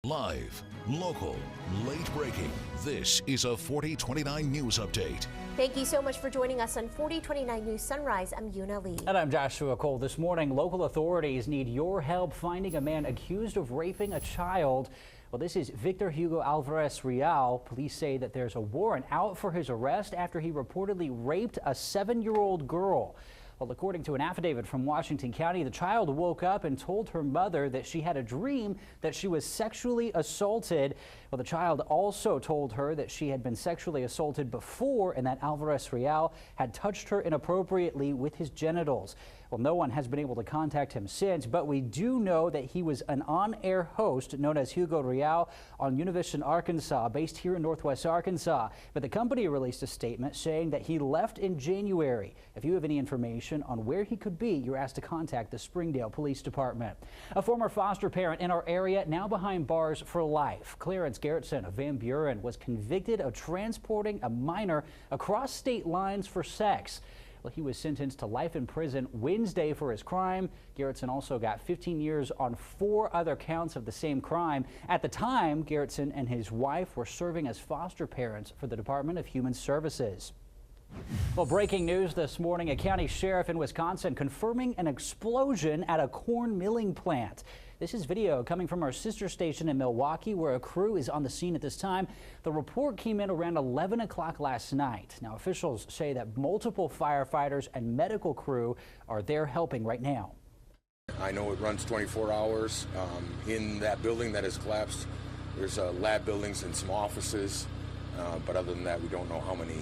Live, local, late breaking. This is a 4029 News Update. Thank you so much for joining us on 4029 News Sunrise. I'm Yuna Lee. And I'm Joshua Cole. This morning, local authorities need your help finding a man accused of raping a child. Well, this is Victor Hugo Alvarez Real. Police say that there's a warrant out for his arrest after he reportedly raped a 7-year-old girl. Well, according to an affidavit from Washington County, the child woke up and told her mother that she had a dream that she was sexually assaulted. Well, the child also told her that she had been sexually assaulted before and that Alvarez Real had touched her inappropriately with his genitals. Well, no one has been able to contact him since, but we do know that he was an on-air host known as Hugo Real on Univision Arkansas, based here in Northwest Arkansas. But the company released a statement saying that he left in January. If you have any information on where he could be, you're asked to contact the Springdale Police Department. A former foster parent in our area now behind bars for life. Clarence Gerritsen of Van Buren was convicted of transporting a minor across state lines for sex. Well, he was sentenced to life in prison Wednesday for his crime. Gerritsen also got 15 years on 4 other counts of the same crime. At the time, Gerritsen and his wife were serving as foster parents for the Department of Human Services. Well, breaking news this morning, a county sheriff in Wisconsin confirming an explosion at a corn milling plant. This is video coming from our sister station in Milwaukee, where a crew is on the scene at this time. The report came in around 11 o'clock last night. Now, officials say that multiple firefighters and medical crew are there helping right now. I know it runs 24 hours. In that building that has collapsed, there's lab buildings and some offices. But other than that, we don't know how many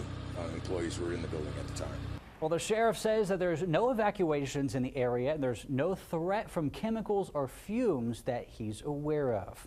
employees were in the building at the time. Well, the sheriff says that there's no evacuations in the area and there's no threat from chemicals or fumes that he's aware of.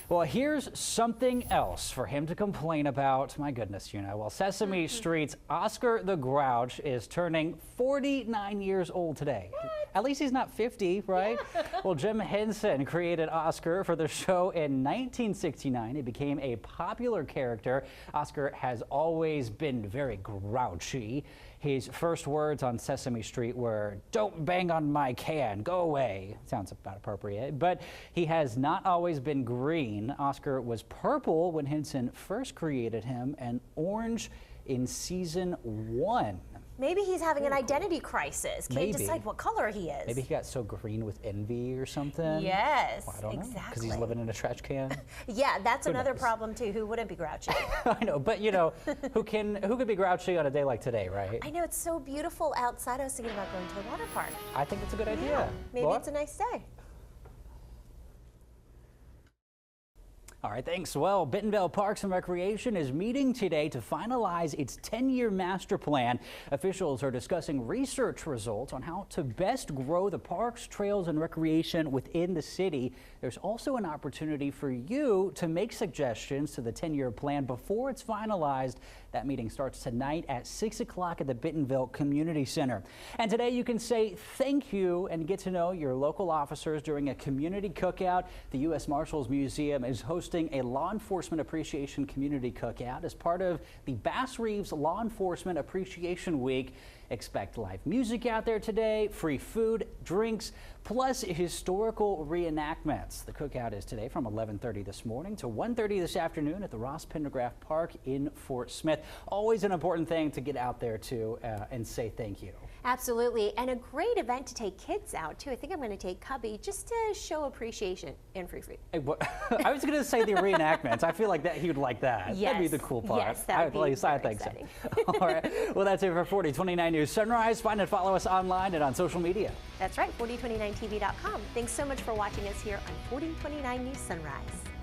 Well, here's something else for him to complain about. My goodness, you know. Well, Sesame Street's Oscar the Grouch is turning 49 years old today. What? At least he's not 50, right? Well, Jim Henson created Oscar for the show in 1969. It became a popular character. Oscar has always been very grouchy. His first words on Sesame Street were, "Don't bang on my can, go away." Sounds about appropriate, but he has not always been green. Oscar was purple when Henson first created him and orange in season 1. Maybe he's having an identity crisis. Can't decide what color he is. Maybe he got so green with envy or something. Yes, well, I don't know, exactly. because he's living in a trash can. Yeah, that's another problem too. Who wouldn't be grouchy? I know, but you know, who could be grouchy on a day like today, right? I know, it's so beautiful outside. I was thinking about going to the water park. I think it's a good idea. Yeah, maybe it's a nice day. All right, thanks. Well, Bentonville Parks and Recreation is meeting today to finalize its 10-year master plan. Officials are discussing research results on how to best grow the parks, trails, and recreation within the city. There's also an opportunity for you to make suggestions to the 10-year plan before it's finalized. That meeting starts tonight at 6 o'clock at the Bentonville Community Center. And today you can say thank you and get to know your local officers during a community cookout. The U.S. Marshals Museum is hosting a Law Enforcement Appreciation Community Cookout as part of the Bass Reeves Law Enforcement Appreciation Week. Expect live music out there today, free food, drinks, plus historical reenactments. The cookout is today from 11:30 this morning to 1:30 this afternoon at the Ross Pendergraft Park in Fort Smith. Always an important thing to get out there to and say thank you. Absolutely, and a great event to take kids out too. I think I'm going to take Cubby just to show appreciation and free food. Hey, I was going to say the reenactments. I feel like that he would like that. Yes. That'd be the cool part. Yes, that would be very exciting. So. All right. Well, that's it for 4029 News Sunrise. Find and follow us online and on social media. That's right, 4029tv.com. Thanks so much for watching us here on 4029 News Sunrise.